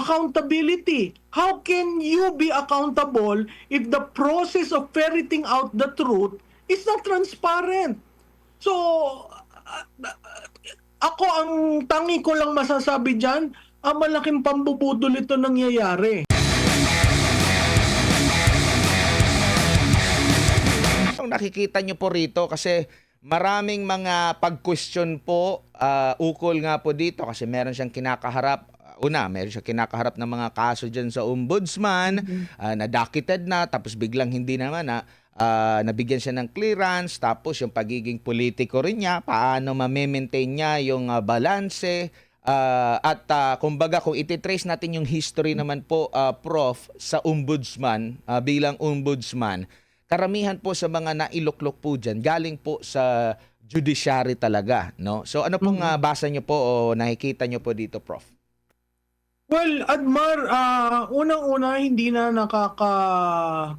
accountability. How can you be accountable if the process of ferreting out the truth is not transparent? So, ako ang tangi ko lang masasabi dyan, malaking pambubudol ito nangyayari. Ang nakikita nyo po rito kasi maraming mga pag-question po ukol nga po dito kasi meron siyang kinakaharap. Meron siyang kinakaharap ng mga kaso dyan sa ombudsman, na-docketed na, tapos biglang hindi naman nabigyan siya ng clearance, tapos yung pagiging politiko rin niya, paano ma-maintain niya yung balanse, at kumbaga kung ititrace natin yung history naman po, Prof, sa ombudsman, bilang ombudsman, karamihan po sa mga nailuklok po dyan, galing po sa judiciary talaga, no? So ano pong basa niyo po o nakikita niyo po dito, Prof? Well, Admar, unang-una hindi na nakakagulat.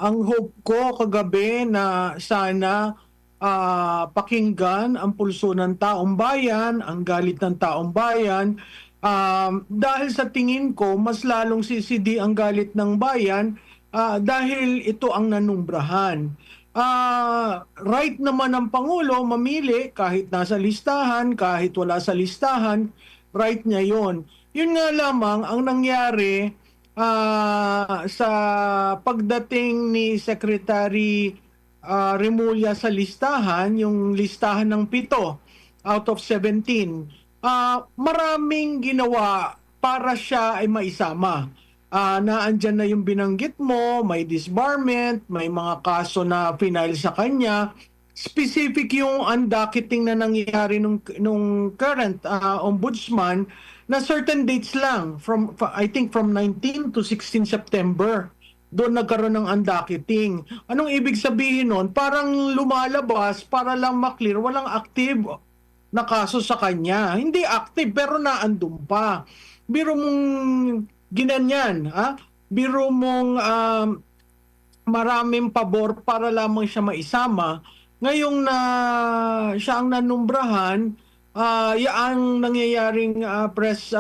Ang hope ko kagabi na sana pakinggan ang pulso ng taong bayan, ang galit ng taong bayan. Dahil sa tingin ko, mas lalong sisidi ang galit ng bayan dahil ito ang nanumbrahan. Right naman ng Pangulo mamili kahit nasa listahan, kahit wala sa listahan, right niya yon. Yun nga lamang ang nangyari sa pagdating ni Secretary Remulla sa listahan, yung listahan ng 7 out of 17. Maraming ginawa para siya ay maisama. Naandyan na yung binanggit mo, may disbarment, may mga kaso na final sa kanya. Specific yung undocketing na nangyari nung current ombudsman na certain dates lang, I think from 19 to 16 September. Doon nagkaroon ng undocketing. Anong ibig sabihin nun? Parang lumalabas para lang maklear, walang active na kaso sa kanya. Hindi active pero naandun pa. Biro mong ginanyan, biro mong maraming pabor para lamang siya maisama. Ngayong na siya ang nanumbrahan, ang nangyayaring press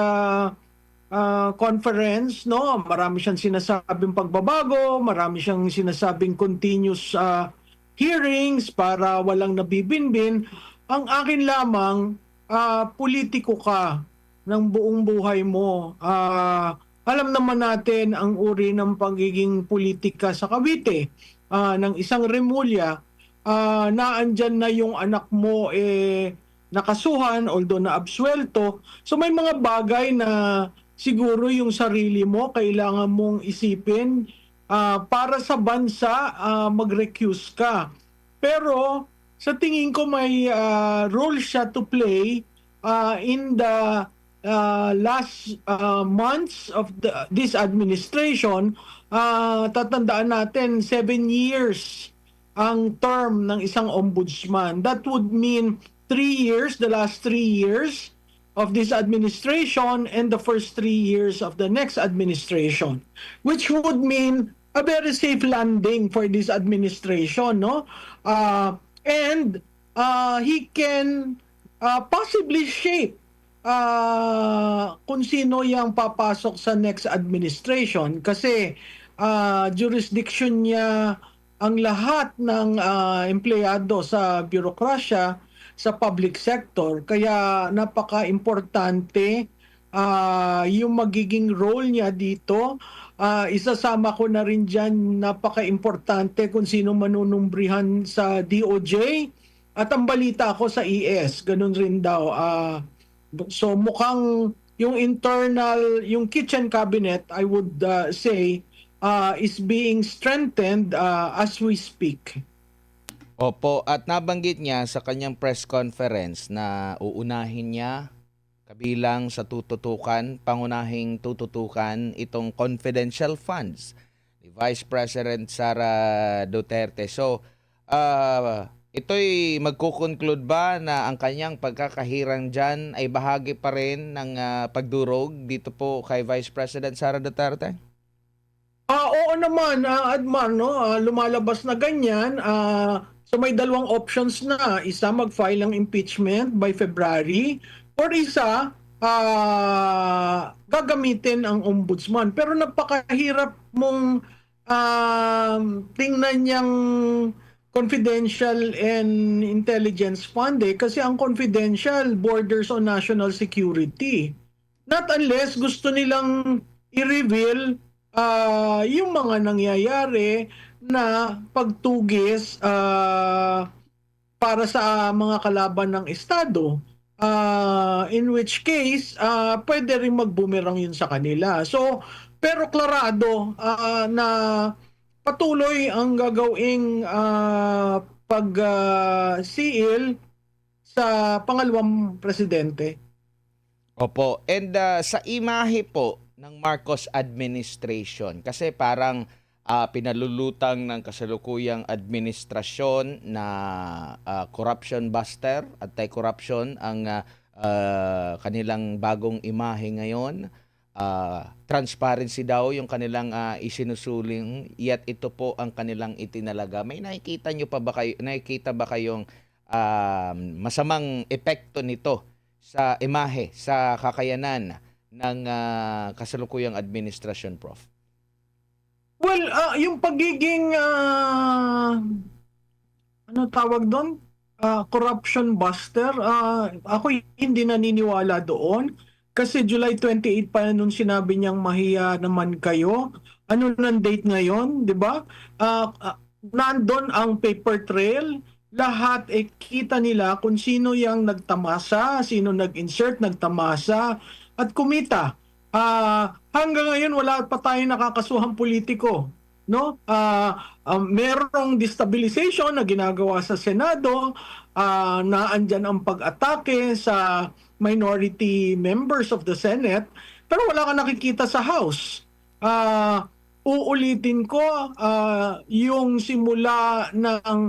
conference, no? Marami siyang sinasabing pagbabago, marami siyang sinasabing continuous hearings para walang nabibinbin. Ang akin lamang, politiko ka ng buong buhay mo. Alam naman natin ang uri ng pagiging politika sa Cavite ng isang Remulla. Naandyan na yung anak mo nakasuhan, although na-absuelto. So may mga bagay na siguro yung sarili mo kailangan mong isipin para sa bansa, mag-recuse ka. Pero sa tingin ko may role siya to play in the last months of this administration. Tatandaan natin 7 years ang term ng isang ombudsman. That would mean 3 years, the last 3 years of this administration and the first 3 years of the next administration, which would mean a very safe landing for this administration, no? And he can possibly shape kung sino yung papasok sa next administration kasi jurisdiction niya ang lahat ng empleyado sa birokrasya sa public sector. Kaya napaka-importante yung magiging role niya dito. Isasama ko na rin dyan, napaka-importante kung sino manunumbrihan sa DOJ at ang balita ko sa ES, ganun rin daw. So mukhang yung internal, yung kitchen cabinet, I would say, is being strengthened as we speak. Opo, at nabanggit niya sa kanyang press conference na uunahin niya kabilang sa pangunahing tututukan itong confidential funds ni Vice President Sara Duterte. So, ito'y magkukonclude ba na ang kanyang pagkakahirang dyan ay bahagi pa rin ng pagdurog dito po kay Vice President Sara Duterte? Oo naman, Adman, no? Lumalabas na ganyan. So may dalawang options na. Isa, mag-file ng impeachment by February. Or isa, gagamitin ang ombudsman. Pero napakahirap mong tingnan niyang confidential and intelligence fund kasi ang confidential borders on national security. Not unless gusto nilang i-reveal yung mga nangyayari na pagtugis para sa mga kalaban ng Estado. In which case, pwede rin mag-boomerang yun sa kanila. So, pero klarado na patuloy ang gagawing pag-seal sa pangalawang presidente. Opo. And sa imahe po ng Marcos administration, kasi parang pinalulutang ng kasalukuyang administrasyon na corruption buster, anti-corruption ang kanilang bagong imahe ngayon. Transparency daw yung kanilang isinusuling, yet ito po ang kanilang itinalaga. May nakikita ba kayong masamang epekto nito sa imahe, sa kakayanan ng kasalukuyang administrasyon, Prof? Well, yung pagiging ano tawag doon? Corruption buster. Ako hindi naniniwala doon. Kasi July 28 pa nung sinabi niyang mahiya naman kayo. Ano nang date ngayon, di ba? Nandun ang paper trail. Lahat kita nila kung sino yung nagtamasa, sino nag-insert, nagtamasa, at kumita. Hanggang ngayon wala pa tayong nakakasuhang politiko, no? Merong destabilization na ginagawa sa Senado, na andyan ang pag-atake sa minority members of the Senate, pero wala kang nakikita sa House. Uulitin ko, yung simula ng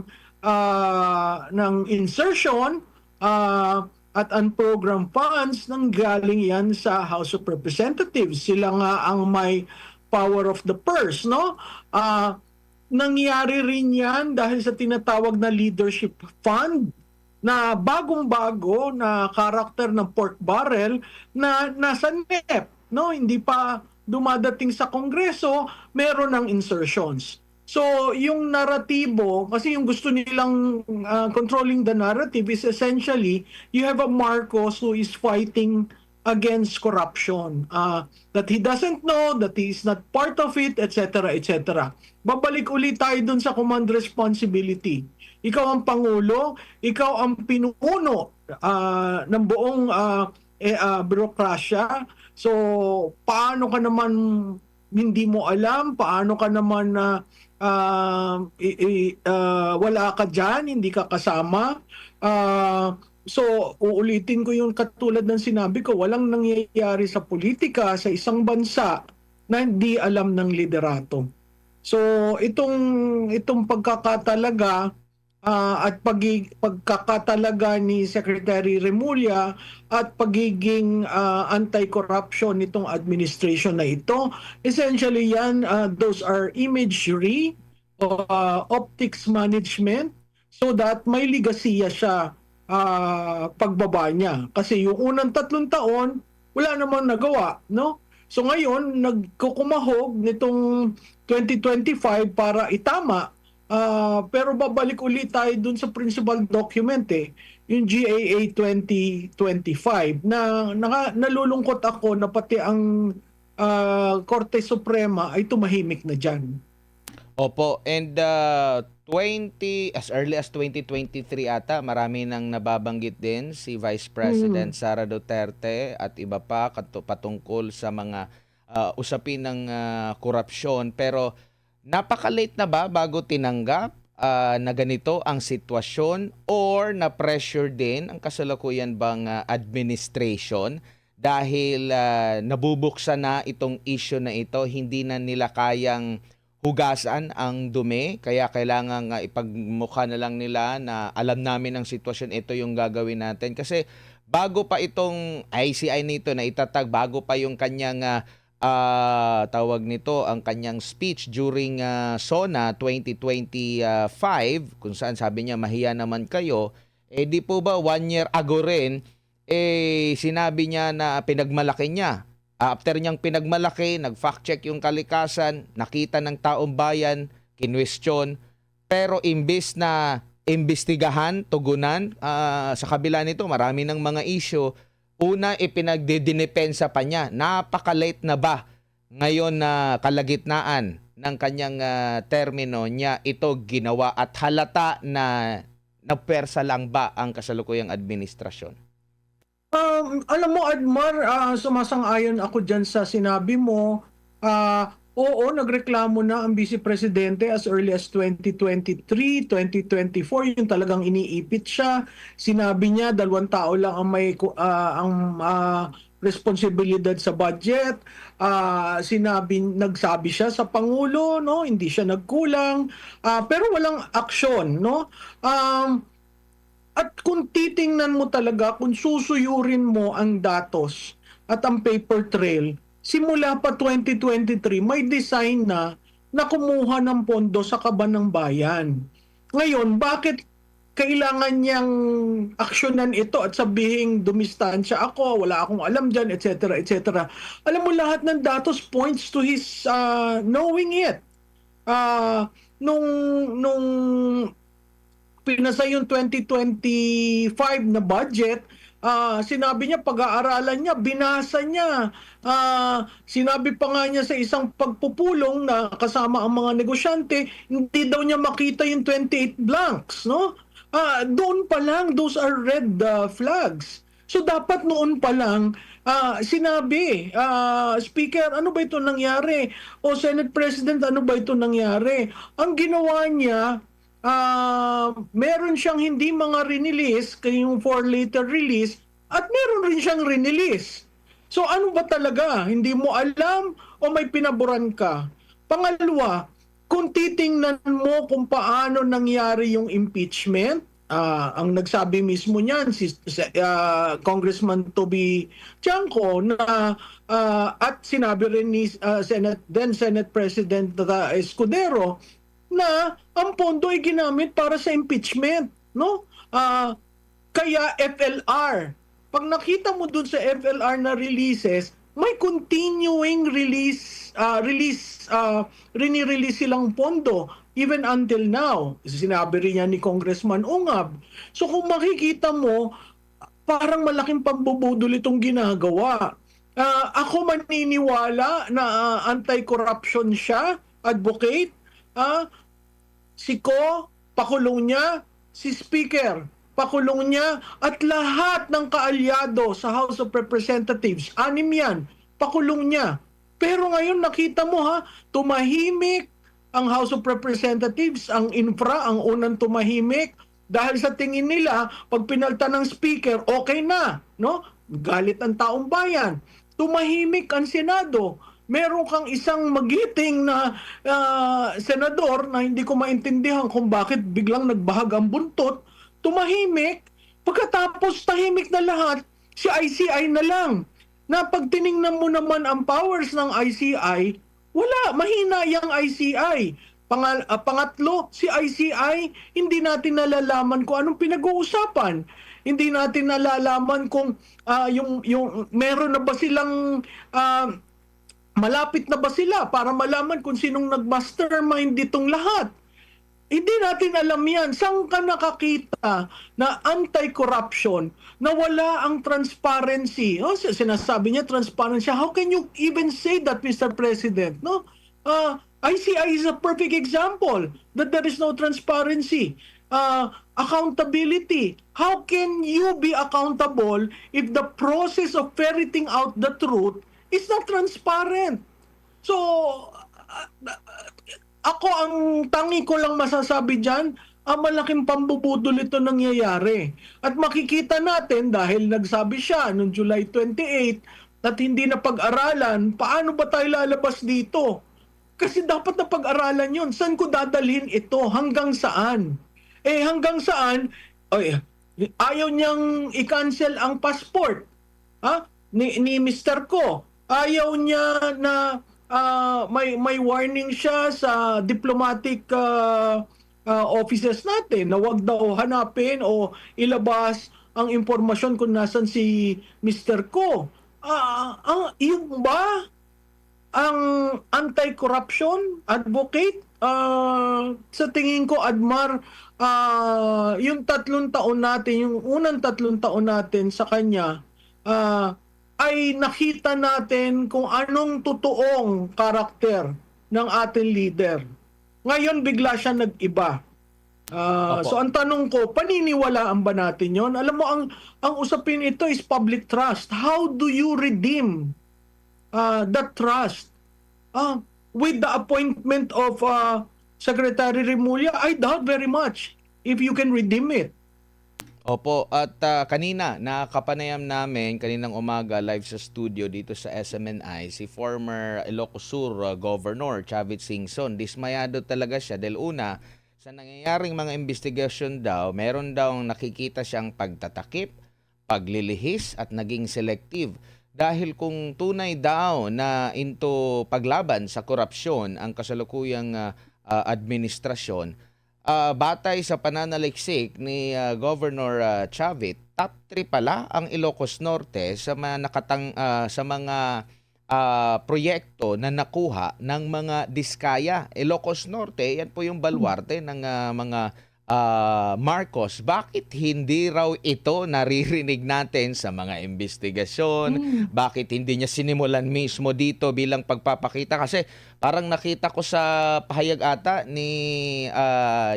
insertion at unprogrammed funds nang galing yan sa House of Representatives. Sila nga ang may power of the purse, no? Nangyari rin yan dahil sa tinatawag na leadership fund na bagong-bago na karakter ng pork barrel na nasa NEP, no? Hindi pa dumadating sa Kongreso, meron ng insertions. So, yung naratibo, kasi yung gusto nilang controlling the narrative is essentially, you have a Marcos who is fighting against corruption. That he doesn't know, that he is not part of it, etc., etc. Babalik ulit tayo dun sa command responsibility. Ikaw ang Pangulo, ikaw ang pinuno ng buong bürokrasya. So, paano ka naman hindi mo alam? Paano ka naman wala ka dyan, hindi ka kasama? So, uulitin ko yung katulad ng sinabi ko, walang nangyayari sa politika sa isang bansa na hindi alam ng liderato. So, itong pagkakatalaga at pagkakatalaga ni Secretary Remulla at pagiging anti-corruption nitong administration na ito, essentially yan, those are imagery, optics management, so that may ligasiya siya pagbaba niya. Kasi yung unang 3 taon, wala namang nagawa, no? So ngayon, nagkukumahog nitong 2025 para itama. Pero babalik ulit tayo dun sa principal document yung GAA 2025 na nalulungkot ako na pati ang Korte Suprema ay tumahimik na dyan. Opo, and as early as 2023 ata, marami nang nababanggit din si Vice President Sara Duterte at iba pa patungkol sa mga usapin ng korupsyon. Pero napaka-late na ba bago tinanggap na ganito ang sitwasyon, or na-pressure din ang kasalukuyan bang administration dahil nabubuksan na itong issue na ito, hindi na nila kayang hugasan ang dumi, kaya kailangan ipagmukha na lang nila na alam namin ang sitwasyon, ito yung gagawin natin. Kasi bago pa itong ICI nito na itatag, bago pa yung kanyang tawag nito, ang kanyang speech during SONA 2025, kung saan sabi niya mahiya naman kayo, di po ba 1 year ago rin, sinabi niya na pinagmalaki niya. After niyang pinagmalaki, nag-fact check yung kalikasan, nakita ng taong bayan, kinwestiyon, pero imbis na imbestigahan, tugunan, sa kabila nito, marami ng mga issue, una ipinagdidinepensa pa niya. Napaka-late na ba ngayon na kalagitnaan ng kanyang termino niya ito ginawa at halata na napersa lang ba ang kasalukuyang administrasyon? Alam mo, Admar, sumasang-ayon ako dyan sa sinabi mo. Oo, nagreklamo na ang Vice Presidente as early as 2023, 2024, yung talagang iniipit siya. Sinabi niya, 2 tao lang ang may responsibilidad sa budget. Nagsabi siya sa Pangulo, no? Hindi siya nagkulang. Pero walang aksyon, no? At kung titingnan mo talaga, kung susuyurin mo ang datos at ang paper trail, simula pa 2023, may design na kumuha ng pondo sa kaban ng bayan. Ngayon, bakit kailangan niyang aksyonan ito at sabihing dumistansya ako, wala akong alam dyan, etc., etc. Alam mo, lahat ng datos points to his knowing it. Nung pinasa yung 2025 na budget, sinabi niya pag-aaralan niya, binasa niya. Sinabi pa nga niya sa isang pagpupulong na kasama ang mga negosyante, hindi daw niya makita yung 28 blanks, no? Doon pa lang, those are red flags. So dapat noon pa lang sinabi, Speaker, ano ba ito nangyari? O Senate President, ano ba ito nangyari? Ang ginawa niya, meron siyang hindi mga rinilis, yung 4-letter release, at meron rin siyang rinilis. So ano ba talaga? Hindi mo alam o may pinaboran ka? Pangalawa, kung titingnan mo kung paano nangyari yung impeachment, ang nagsabi mismo niyan si Congressman Toby Chanco na at sinabi rin ni Senate President Escudero na ang pondo ay ginamit para sa impeachment, no? Kaya FLR. Pag nakita mo dun sa FLR na releases, may continuing rini-release silang pondo even until now. Sinabi rin yan ni Congressman Ungab. So kung makikita mo, parang malaking pambubudol itong ginagawa. Ako maniniwala na anti-corruption siya, advocate. Si Ko, pakulong niya. Si Speaker, pakulong niya. At lahat ng kaalyado sa House of Representatives, 6 yan, pakulong niya. Pero ngayon nakita mo tumahimik ang House of Representatives, ang infra, ang unang tumahimik. Dahil sa tingin nila, pag pinalta ng Speaker, okay na. No? Galit ang taong bayan. Tumahimik ang Senado. Meron kang isang magiting na senador na hindi ko maintindihan kung bakit biglang nagbahag ang buntot, tumahimik, pagkatapos tahimik na lahat, si ICI na lang. Na pag tiningnan mo naman ang powers ng ICI, wala, mahina yung ICI. Pangatlo, si ICI, hindi natin nalalaman kung anong pinag-uusapan. Hindi natin nalalaman kung yung meron na ba silang malapit na ba sila para malaman kung sinong nag-mastermind ditong lahat? Hindi natin alam yan. Saan ka nakakita na anti-corruption, na wala ang transparency? Sinasabi niya transparency. How can you even say that, Mr. President? No? ICI is a perfect example that there is no transparency. Accountability. How can you be accountable if the process of ferreting out the truth is not transparent? So, ako ang tangi ko lang masasabi dyan, malaking pambubudol ito nangyayari. At makikita natin dahil nagsabi siya noong July 28 at hindi na pag-aralan, paano ba tayo lalabas dito? Kasi dapat na pag-aralan yun. Saan ko dadalhin ito? Hanggang saan? Hanggang saan? Ayaw niyang i-cancel ang passport ni Mr. Ko. Ayaw niya na may warning siya sa diplomatic offices natin na wag daw hanapin o ilabas ang impormasyon kung nasan si Mr. Ko. Yung ba ang anti-corruption advocate, sa tingin ko, Admar, yung 3 taon natin, yung unang 3 taon natin sa kanya, ay nakita natin kung anong totoong karakter ng ating leader. Ngayon bigla siya nag-iba. Opo. So ang tanong ko, paniniwalaan ba natin yon? Alam mo, ang usapin ito is public trust. How do you redeem that trust? With the appointment of Secretary Remulla, I doubt very much if you can redeem it. Opo, at kanina nakapanayam namin kaninang umaga live sa studio dito sa SMNI si former Ilocos Sur Governor Chavit Singson. Dismayado talaga siya dahil una, sa nangyayaring mga investigasyon daw, meron daw nakikita siyang pagtatakip, paglilihis at naging selective. Dahil kung tunay daw na into paglaban sa korupsyon ang kasalukuyang administrasyon, batay sa pananaliksik ni Governor Chavit, top 3 pala ang Ilocos Norte sa mga sa mga proyekto na nakuha ng mga diskaya. Ilocos Norte, yan po yung baluarte ng mga Marcos. Bakit hindi raw ito naririnig natin sa mga investigasyon? Bakit hindi niya sinimulan mismo dito bilang pagpapakita? Kasi parang nakita ko sa pahayag ata ni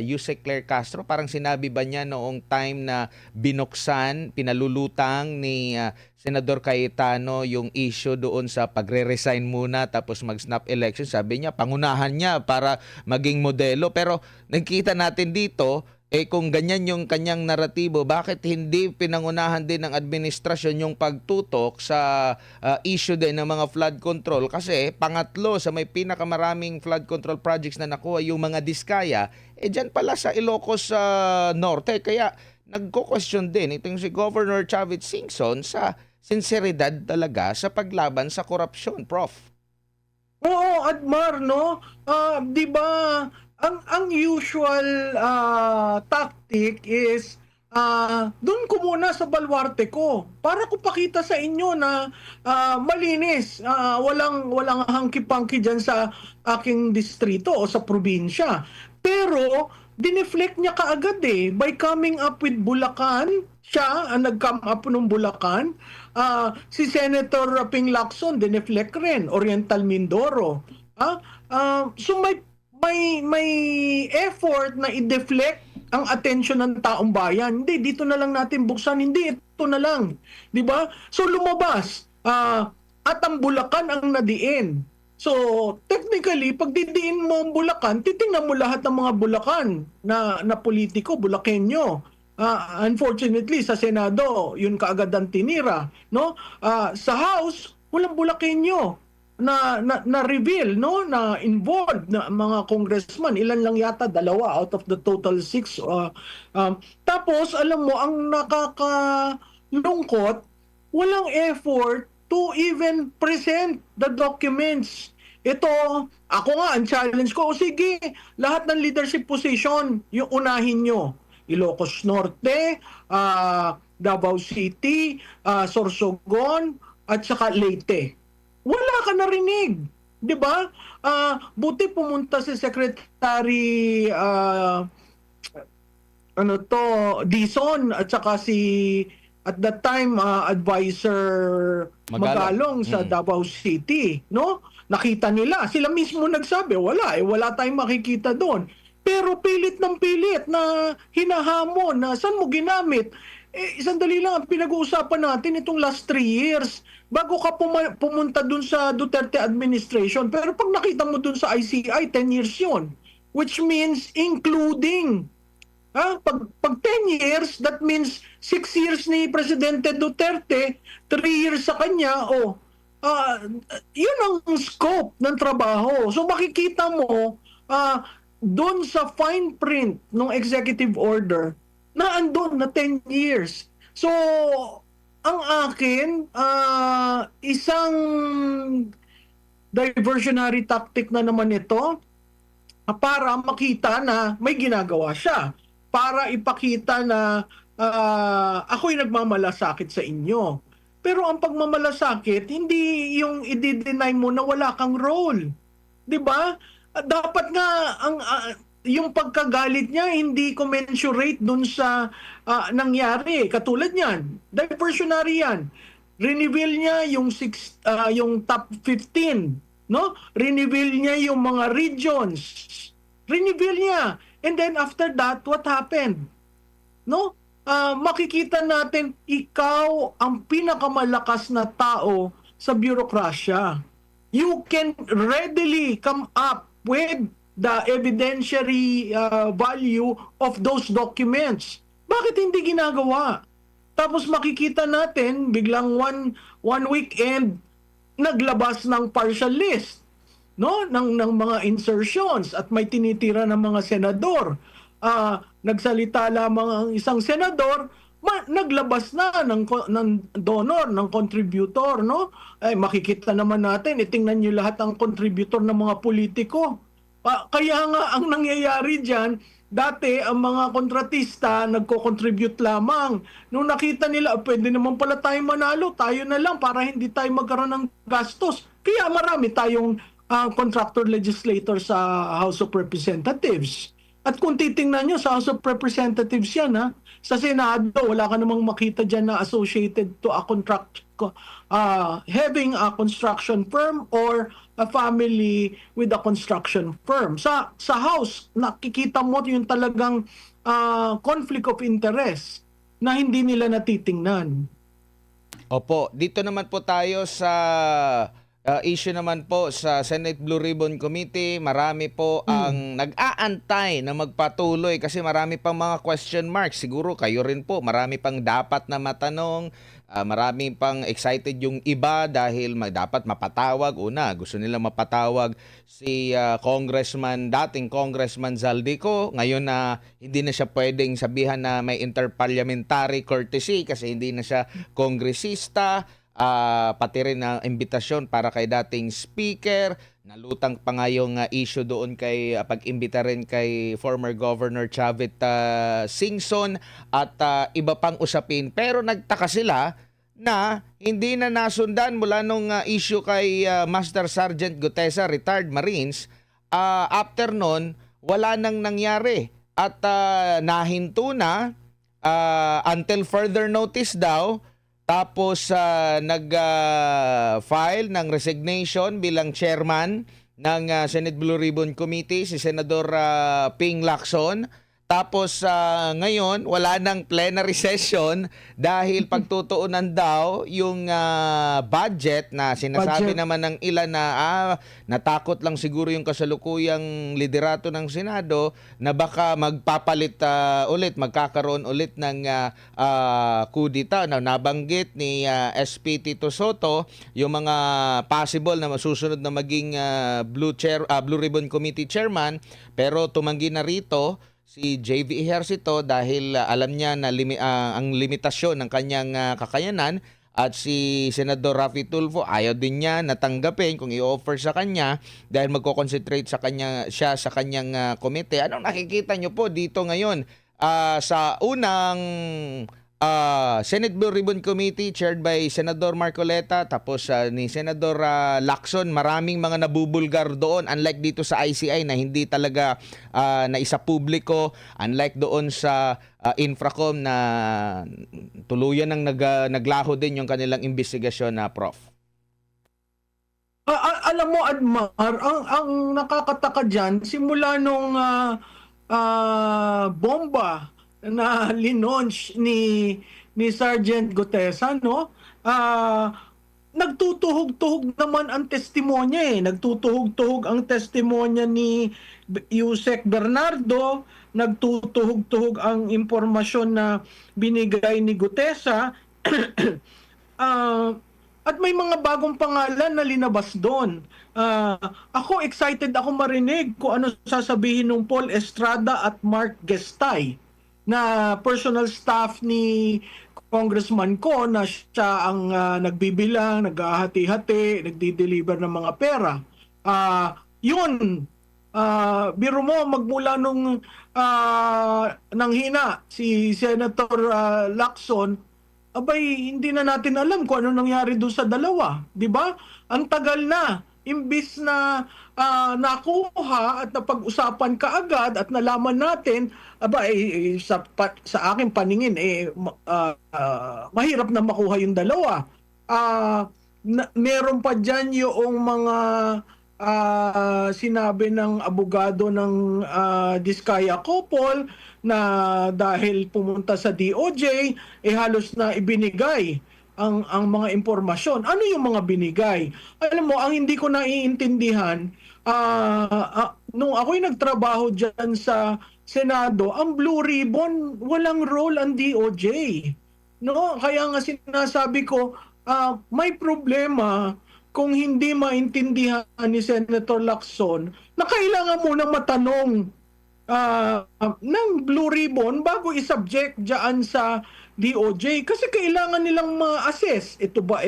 Yusek Claire Castro, parang sinabi ba niya noong time na binuksan, pinalulutang ni Senador Cayetano yung issue doon sa pagre-resign muna tapos mag-snap election, sabi niya pangunahan niya para maging modelo. Pero nakita natin dito, kung ganyan yung kanyang naratibo, bakit hindi pinangunahan din ng administrasyon yung pagtutok sa issue din ng mga flood control? Kasi pangatlo sa may pinakamaraming flood control projects na nakuha yung mga diskaya, dyan pala sa Ilocos Norte. Kaya nagko-question din itong si Governor Chavit Singson sa sinseridad talaga sa paglaban sa korupsyon, Prof. Oo, Admar, no? 'Di ba, ang usual tactic is doon ko muna sa baluarte ko para ko pakita sa inyo na malinis, walang hangki-pangki diyan sa aking distrito o sa probinsya. Pero dineflect niya kaagad by coming up with Bulacan. Siya ang nag-come up ng Bulacan. Si Senator Ping Lacson dineflect rin, Oriental Mindoro. So may effort na i-deflect ang attention ng taong bayan. Hindi, dito na lang natin buksan. Hindi, ito na lang. Di ba? So lumabas. At ang Bulacan ang nadiin. So, technically, pag didiin mo ang Bulacan, titingnan mo lahat ng mga Bulacan na politiko, Bulakenyo. Unfortunately, sa Senado, yun kaagad ang tinira. No? Sa House, walang Bulakenyo na reveal, no, na involved na mga congressman. Ilan lang yata, 2 out of the total 6. Tapos alam mo, ang nakakalungkot, walang effort to even present the documents. Ito, ako nga, ang challenge ko, sige, lahat ng leadership position, yung unahin nyo. Ilocos Norte, Davao City, Sorsogon, at saka Leyte. Wala ka narinig, 'di ba? Buti pumunta si Secretary Dizon at saka si at that time advisor Magalong sa Davao City, no? Nakita nila, sila mismo nagsabi, wala tayong makikita doon. Pero pilit ng pilit na hinahamon na saan mo ginamit. Sandali lang, ang pinag-uusapan natin itong last 3 years bago ka pumunta dun sa Duterte administration. Pero pag nakita mo dun sa ICI, 10 years yun. Which means including, pag 10 years, that means 6 years ni Presidente Duterte, 3 years sa kanya, yun ang scope ng trabaho. So makikita mo, dun sa fine print ng executive order, na andun na 10 years. So, ang akin, isang diversionary tactic na naman ito para makita na may ginagawa siya. Para ipakita na ako'y nagmamalasakit sa inyo. Pero ang pagmamalasakit, hindi yung i-deny mo na wala kang role. 'Di ba? Dapat nga yung pagkagalit niya hindi commensurate dun sa nangyari. Katulad niyan, diversionary yan. Reveal niya yung top 15, no? Reveal niya yung mga regions. Reveal niya. And then after that, what happened? No? Makikita natin ikaw ang pinakamalakas na tao sa bureaucracia. You can readily come up with the evidentiary value of those documents. Bakit hindi ginagawa? Tapos makikita natin biglang one weekend naglabas ng partial list, no, ng mga insertions, at may tinitira ng mga senador. Nagsalita lamang ang isang senador, naglabas na ng donor, ng contributor, no? Ay makikita naman natin, itingnan niyo lahat ang contributor ng mga politiko. Kaya nga ang nangyayari diyan, dati ang mga kontratista nagko-contribute lamang. Nung nakita nila, pwede naman pala tayo manalo, tayo na lang para hindi tayo magkaroon ng gastos. Kaya marami tayong contractor legislator sa House of Representatives. At kung titingnan nyo sa House of Representatives yan, ha? Sa Senado, wala ka namang makita dyan na associated to a having a construction firm or a family with a construction firm. Sa House, nakikita mo yung talagang conflict of interest na hindi nila natitingnan. Opo, dito naman po tayo sa issue naman po sa Senate Blue Ribbon Committee. Marami po ang nag-aantay na magpatuloy kasi marami pang mga question marks. Siguro kayo rin po, marami pang dapat na matanong. Marami pang excited yung iba dahil dapat mapatawag. Una, gusto nila mapatawag si dating Congressman Zaldico. Ngayon na hindi na siya pwedeng sabihan na may interparliamentary courtesy kasi hindi na siya kongresista. Pati rin ang imbitasyon para kay dating speaker. Nalutang pa nga yung issue doon kay pag-imbita rin kay former Governor Chavit Singson at iba pang usapin. Pero nagtaka sila na hindi na nasundan mula nung issue kay Master Sergeant Gutesa, retired Marines. After nun, wala nang nangyari at nahinto na until further notice daw. Tapos nag-file ng resignation bilang chairman ng Senate Blue Ribbon Committee si Senador Ping Lacson. Tapos ngayon wala nang plenary session dahil pagtutuunan daw yung budget na sinasabi naman ng ilan na natakot lang siguro yung kasalukuyang liderato ng Senado na baka magpapalit ulit, magkakaroon ulit ng kudita na nabanggit ni SP Tito Soto yung mga possible na masusunod na maging Blue Ribbon Committee chairman, pero tumanggi na rito si JV Ejercito dahil alam niya na ang limitasyon ng kanyang kakayanan, at si Senador Raffy Tulfo ayaw din niya natanggapin kung i-offer sa kanya dahil magko-concentrate siya sa kanyang komite. Anong nakikita niyo po dito ngayon sa unang Senate Blue Ribbon Committee chaired by Senador Marcoleta, tapos ni Senador Lacson? Maraming mga nabubulgar doon, unlike dito sa ICI na hindi talaga naisa publiko, unlike doon sa Infracom na tuluyan ng naglaho din yung kanilang investigasyon na Prof. Alam mo, Admar, ang nakakataka dyan, simula nung bomba na linonch ni Sergeant Gutesa, no? Nagtutuhog-tuhog naman ang testimonya. Nagtutuhog-tuhog ang testimonya ni Yusek Bernardo, nagtutuhog-tuhog ang impormasyon na binigay ni Gutesa. At may mga bagong pangalan na linabas doon. Ako excited ako marinig kung ano sasabihin ng Paul Estrada at Mark Gestay, na personal staff ni Congressman ko, na siya ang nagbibilang, naghahati-hati, nagdi-deliver ng mga pera. Yun, Biro mo magmula nung nanghina si Senator Lacson, abay hindi na natin alam kung ano nangyari doon sa dalawa, 'di ba? Ang tagal na. Imbis na nakuha at napag-usapan kaagad at nalaman natin, aba sa aking paningin mahirap na makuha yung dalawa. Meron pa diyan yung mga sinabi ng abogado ng Diskaya Couple na dahil pumunta sa DOJ, halos na ibinigay ang mga impormasyon. Ano yung mga binigay? Alam mo, ang hindi ko naiintindihan, nung ako'y nagtrabaho dyan sa Senado, ang Blue Ribbon, walang role ang DOJ. No? Kaya nga sinasabi ko, may problema kung hindi maintindihan ni Senator Lacson na kailangan munang matanong ng Blue Ribbon bago i-subject dyan sa DOJ kasi kailangan nilang ma-assess. Ito ba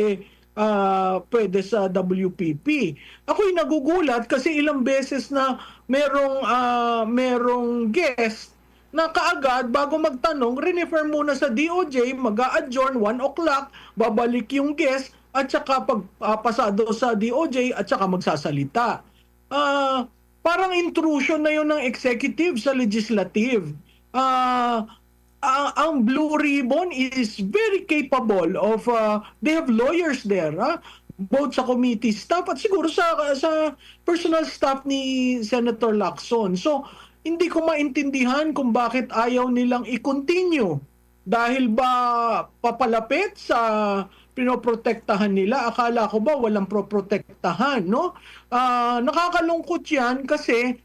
pwede sa WPP? Ako'y nagugulat kasi ilang beses na merong guest na kaagad bago magtanong, renefer muna sa DOJ, mag-a-adjourn 1 o'clock, babalik yung guest at saka pagpasado sa DOJ at saka magsasalita. Parang intrusion na yun ng executive sa legislative. Ang Blue Ribbon is very capable of, they have lawyers there, both sa committee staff at siguro sa personal staff ni Senator Lacson. So, hindi ko maintindihan kung bakit ayaw nilang i-continue. Dahil ba papalapit sa pinoprotektahan nila? Akala ko ba walang proprotektahan, no? Nakakalungkot yan kasi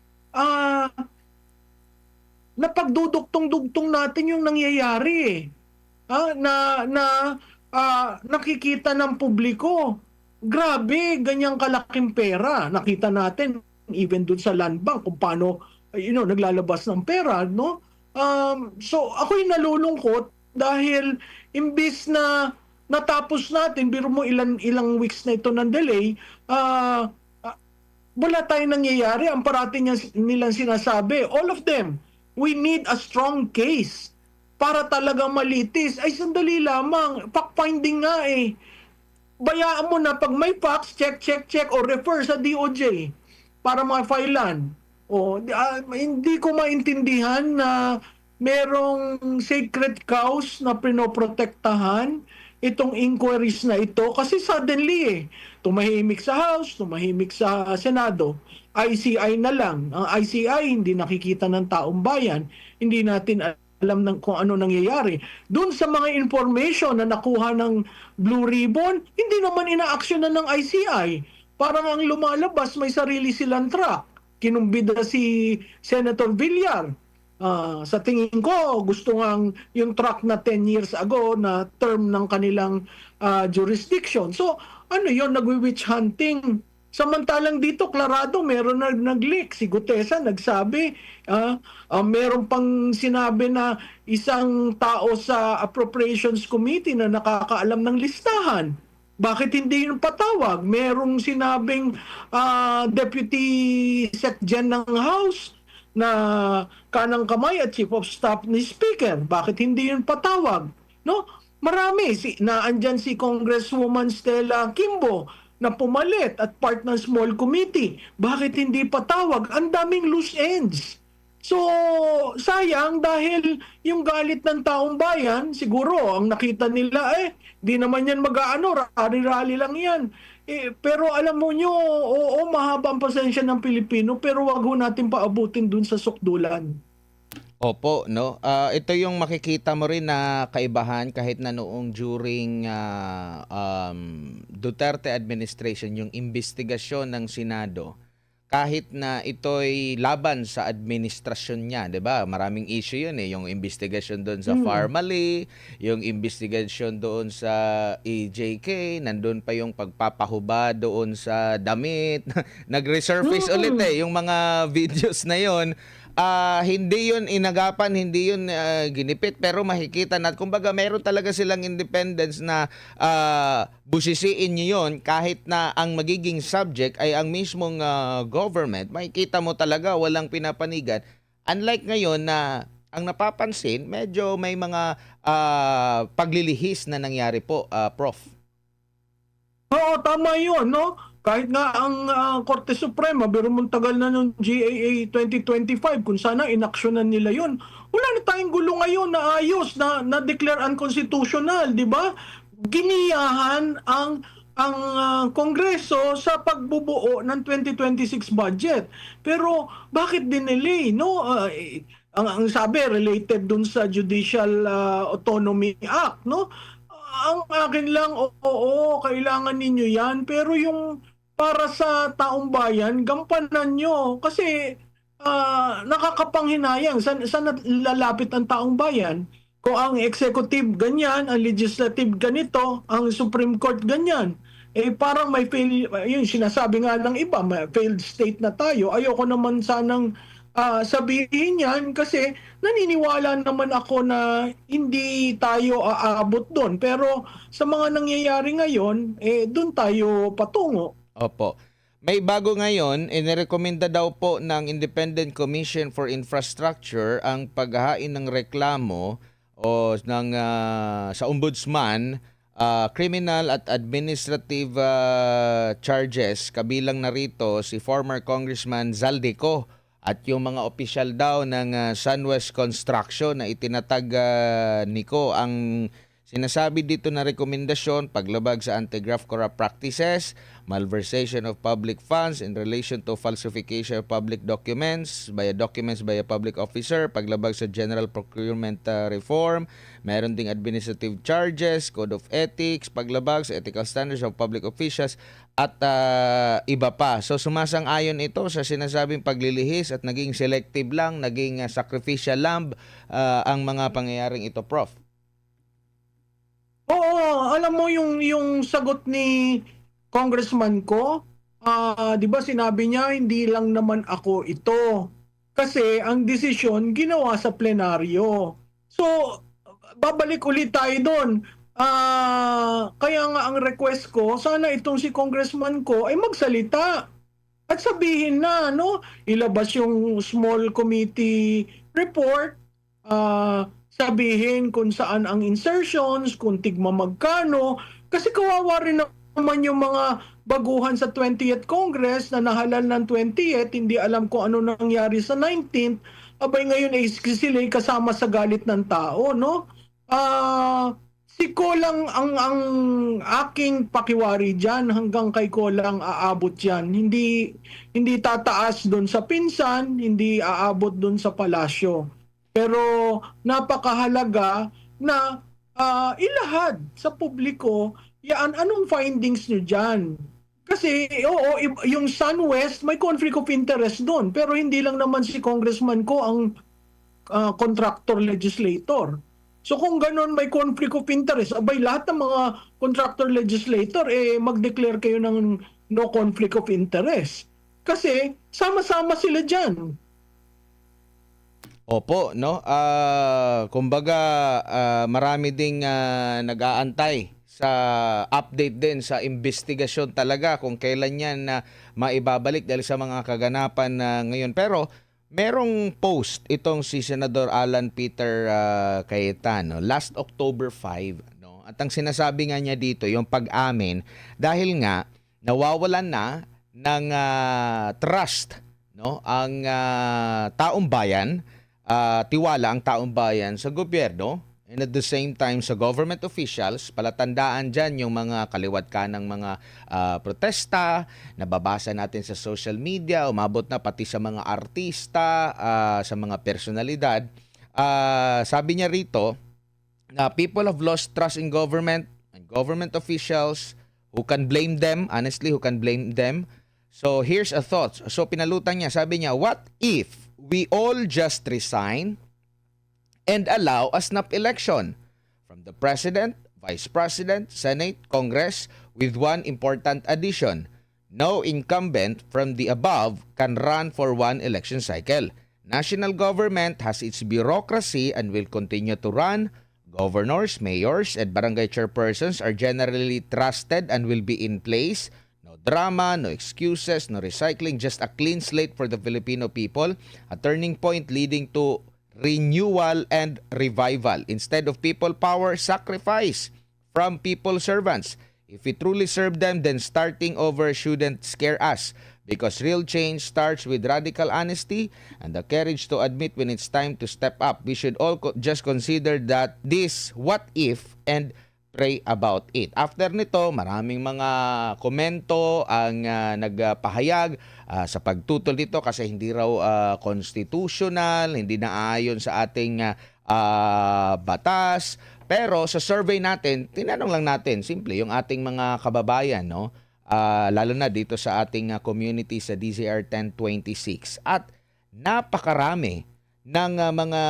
napagduduktong-dugtong natin yung nangyayari. Nakikita ng publiko. Grabe, ganyang kalaking pera. Nakita natin even dun sa land bank kung paano naglalabas ng pera, no? So ako'y nalulungkot dahil imbis na natapos natin, biro mo ilang weeks na ito ng delay, wala tayong nangyayari. Ang parating nilang sinasabi, all of them, we need a strong case para talagang malitis. Ay, sandali lamang, fact-finding nga eh. Bayaan mo na pag may facts, check, or refer sa DOJ para ma-filean. Hindi ko maintindihan na merong sacred cows na pinoprotektahan itong inquiries na ito kasi suddenly tumahimik sa House, tumahimik sa Senado, ICI na lang. Ang ICI hindi nakikita ng taong bayan, hindi natin alam kung ano nangyayari. Doon sa mga information na nakuha ng Blue Ribbon, hindi naman ina-actionan ng ICI. Parang ang lumalabas may sarili silang track. Kinumbida si Senator Villar. Sa tingin ko, gusto ngang yung track na 10 years ago na term ng kanilang jurisdiction. So, ano yon, nagwi-witch hunting. Samantalang dito, klarado, meron na nag-leak. Si Gutesa nagsabi, meron pang sinabi na isang tao sa Appropriations Committee na nakakaalam ng listahan. Bakit hindi yung patawag? Merong sinabing Deputy Secgen ng House na kanang kamay at Chief of Staff ni Speaker. Bakit hindi yung patawag? No? Marami. Naandyan si Congresswoman Stella Kimbo na pumalit at part ng small committee. Bakit hindi patawag? Ang daming loose ends. So, sayang dahil yung galit ng taong bayan, siguro ang nakita nila di naman yan mag-aano, rally-rally lang yan. Pero alam mo nyo, oo, mahaba ang pasensya ng Pilipino, pero wag ho natin paabutin dun sa sukdulan. Opo, no? Ito yung makikita mo rin na kaibahan kahit na noong during Duterte administration, yung investigasyon ng Senado, kahit na ito'y laban sa administrasyon niya, 'di ba? Maraming issue 'yun yung investigasyon doon sa Pharmaly, yung investigasyon doon sa EJK, nandun pa yung pagpapahuba doon sa damit. Nag-resurface ulit yung mga videos na 'yon. hindi yun inagapan, hindi yun ginipit, pero makikita na, kumbaga meron talaga silang independence na busisiin nyo yun kahit na ang magiging subject ay ang mismong government. Makikita mo talaga walang pinapanigan. Unlike ngayon na ang napapansin, medyo may mga paglilihis na nangyari po, Prof. Oo, tama yun, no? Kahit nga ang Korte Suprema, pero mong tagal na ng GAA 2025, kung sana inaksyonan nila yun. Wala na tayong gulo ngayon na ayos, na-declare unconstitutional, di ba? Giniyahan ang Kongreso sa pagbubuo ng 2026 budget. Pero bakit dinelay, no? Ang sabi, related dun sa Judicial Autonomy Act, no? Ang akin lang, oo, kailangan ninyo yan. Pero yung para sa taong bayan, gampanan nyo. Kasi nakakapanghinayang. Saan lalapit ang taong bayan? Kung ang executive ganyan, ang legislative ganito, ang Supreme Court ganyan. Parang may fail, yung sinasabi nga ng iba, may failed state na tayo. Ayoko naman sanang sabihin yan kasi naniniwala naman ako na hindi tayo aabot doon. Pero sa mga nangyayari ngayon, doon tayo patungo. Opo. May bago ngayon, inirekomenda daw po ng Independent Commission for Infrastructure ang paghahain ng reklamo o ng sa ombudsman, criminal at administrative charges. Kabilang na rito si former Congressman Zaldico at yung mga opisyal daw ng SunWest Construction na itinatag Nico. Ang sinasabi dito na rekomendasyon, paglabag sa anti-graft corrupt practices, malversation of public funds in relation to falsification of public documents by a public officer, paglabag sa general procurement reform, meron ding administrative charges, code of ethics, paglabag sa ethical standards of public officials, at iba pa. So sumasang-ayon ito sa sinasabing paglilihis at naging selective lang, naging sacrificial lamb ang mga pangyayaring ito, Prof. Oo, alam mo yung sagot ni Congressman ko, 'di ba sinabi niya hindi lang naman ako ito. Kasi ang desisyon ginawa sa plenaryo. So babalik ulit tayo doon. Kaya nga ang request ko, sana itong si Congressman ko ay magsalita at sabihin na, no, ilabas yung small committee report, sabihin kung saan ang insertions, kung tigma magkano, kasi kawawa rin naman yung mga baguhan sa 20th Congress na nahalal ng 20th, hindi alam kung ano nangyari sa 19th, abay ngayon ay sila kasama sa galit ng tao, no? Si Ko lang ang aking pakiwari dyan, hanggang kay Ko lang aabot yan. Hindi tataas doon sa pinsan, hindi aabot doon sa palasyo. Pero napakahalaga na ilahad sa publiko yan, anong findings nyo dyan. Kasi oo, yung SunWest may conflict of interest doon, pero hindi lang naman si Congressman Ko ang contractor legislator. So kung ganun may conflict of interest, abay lahat ng mga contractor legislator mag-declare kayo ng no conflict of interest. Kasi sama-sama sila dyan. Opo, no? Kumbaga, marami ding nag-aantay sa update din sa investigasyon talaga kung kailan yan na maibabalik dahil sa mga kaganapan ngayon. Pero merong post itong si Senador Alan Peter Cayetano last October 5, no? At ang sinasabi nga niya dito, yung pag-amin, dahil nga nawawalan na ng trust, no, ang taong bayan, tiwala ang taong bayan sa gobyerno, and at the same time sa government officials. Palatandaan dyan yung mga kaliwat ka ng mga protesta, nababasa natin sa social media, umabot na pati sa mga artista, sa mga personalidad. Sabi niya rito na people have lost trust in government and government officials. Who can blame them? Honestly, who can blame them? So here's a thought. So pinalutan niya, sabi niya, what if we all just resign and allow a snap election from the President, Vice President, Senate, Congress, with one important addition. No incumbent from the above can run for one election cycle. National government has its bureaucracy and will continue to run. Governors, mayors, and barangay chairpersons are generally trusted and will be in place. No drama, no excuses, no recycling, just a clean slate for the Filipino people, a turning point leading to renewal and revival. Instead of people power, sacrifice from people servants. If we truly serve them, then starting over shouldn't scare us because real change starts with radical honesty and the courage to admit when it's time to step up. We should all just consider that this what if and pray about it. After nito, maraming mga komento ang nagpahayag sa pagtutol dito kasi hindi raw constitutional, hindi naayon sa ating batas. Pero sa survey natin, tinanong lang natin, simple, yung ating mga kababayan, no? Lalo na dito sa ating community sa DZR 1026. At napakarami ng mga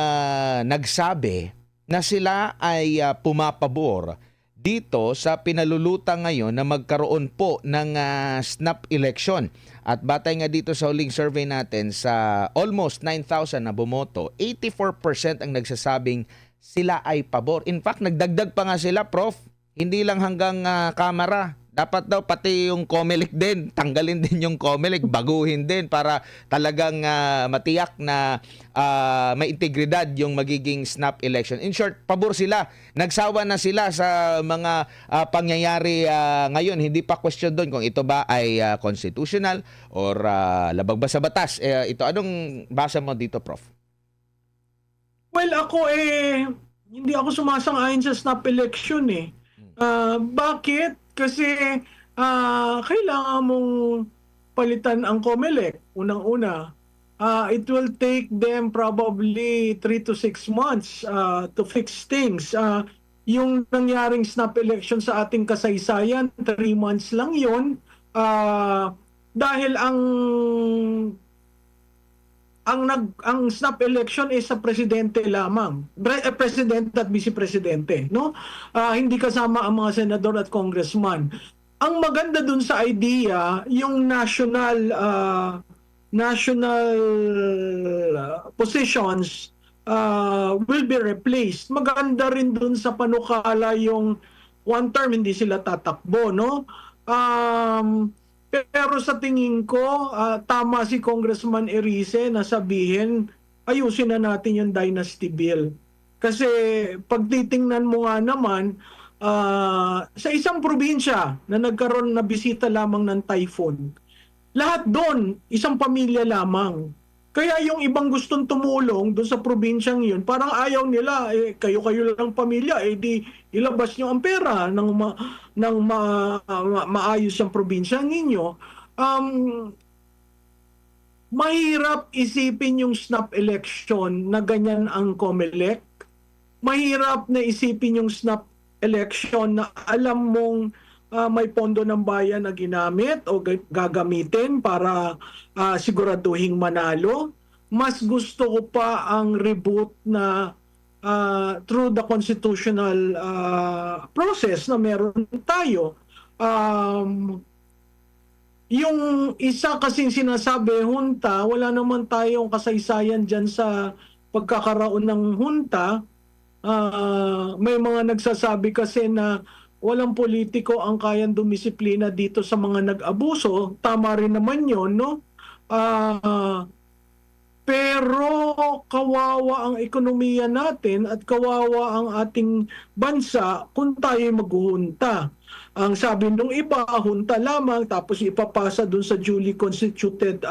nagsabi na sila ay pumapabor dito sa pinalulutang ngayon na magkaroon po ng snap election. At batay nga dito sa huling survey natin sa almost 9,000 na bumoto, 84% ang nagsasabing sila ay pabor. In fact, nagdagdag pa nga sila, Prof. Hindi lang hanggang kamera. Dapat daw pati yung COMELEC din. Tanggalin din yung COMELEC. Baguhin din para talagang matiyak na may integridad yung magiging snap election. In short, pabor sila. Nagsawa na sila sa mga pangyayari ngayon. Hindi pa question doon kung ito ba ay constitutional or labag ba sa batas. Ito, anong basa mo dito, Prof? Well, ako hindi ako sumasang-ayon sa snap election eh. Bakit? Kasi kailangan mong palitan ang COMELEC. Unang-una, it will take them probably 3 to 6 months to fix things. Yung nangyaring snap election sa ating kasaysayan, 3 months lang yun. Dahil ang snap election is sa presidente lamang. President at vice presidente, no? Hindi kasama ang mga senador at congressman. Ang maganda dun sa idea, yung national positions will be replaced. Maganda rin dun sa panukala yung one term hindi sila tatakbo, no? Pero sa tingin ko, tama si Congressman Erice na sabihin, ayusin na natin yung dynasty bill. Kasi pag titingnan mo nga naman, sa isang probinsya na nagkaroon na bisita lamang ng typhoon, lahat doon, isang pamilya lamang. Kaya yung ibang gustong tumulong doon sa probinsyang yun, parang ayaw nila, kayo-kayo lang pamilya, di ilabas nyo ang pera ng maayos ang probinsyang ninyo. Mahirap isipin yung snap election na ganyan ang COMELEC. Mahirap na isipin yung snap election na alam mong may pondo ng bayan na ginamit o gagamitin para siguraduhing manalo. Mas gusto ko pa ang reboot na through the constitutional process na meron tayo. Yung isa kasing sinasabi, hunta, wala naman tayong kasaysayan dyan sa pagkakaroon ng hunta. May mga nagsasabi kasi na walang politiko ang kayang dumisiplina dito sa mga nag-abuso. Tama rin naman yun, no? Pero kawawa ang ekonomiya natin at kawawa ang ating bansa kung tayo maghuhunta. Ang sabi nung iba, hunta lamang tapos ipapasa dun sa duly constituted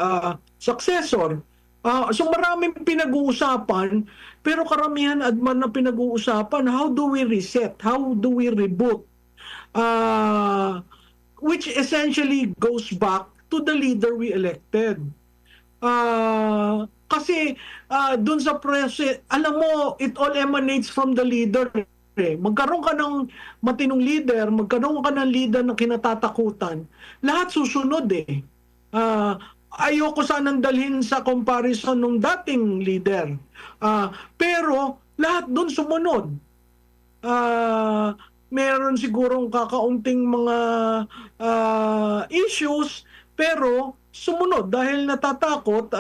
successor. So maraming pinag-uusapan, pero karamihan adman na pinag-uusapan, how do we reset? How do we reboot? Which essentially goes back to the leader we elected. Kasi dun sa press, alam mo, it all emanates from the leader. Magkaroon ka ng matinong leader, magkaroon ka ng leader na kinatatakutan, lahat susunod eh. Ayoko sanang dalhin sa comparison ng dating leader. Pero lahat dun sumunod. Meron sigurong kakaunting mga issues, pero sumunod dahil natatakot,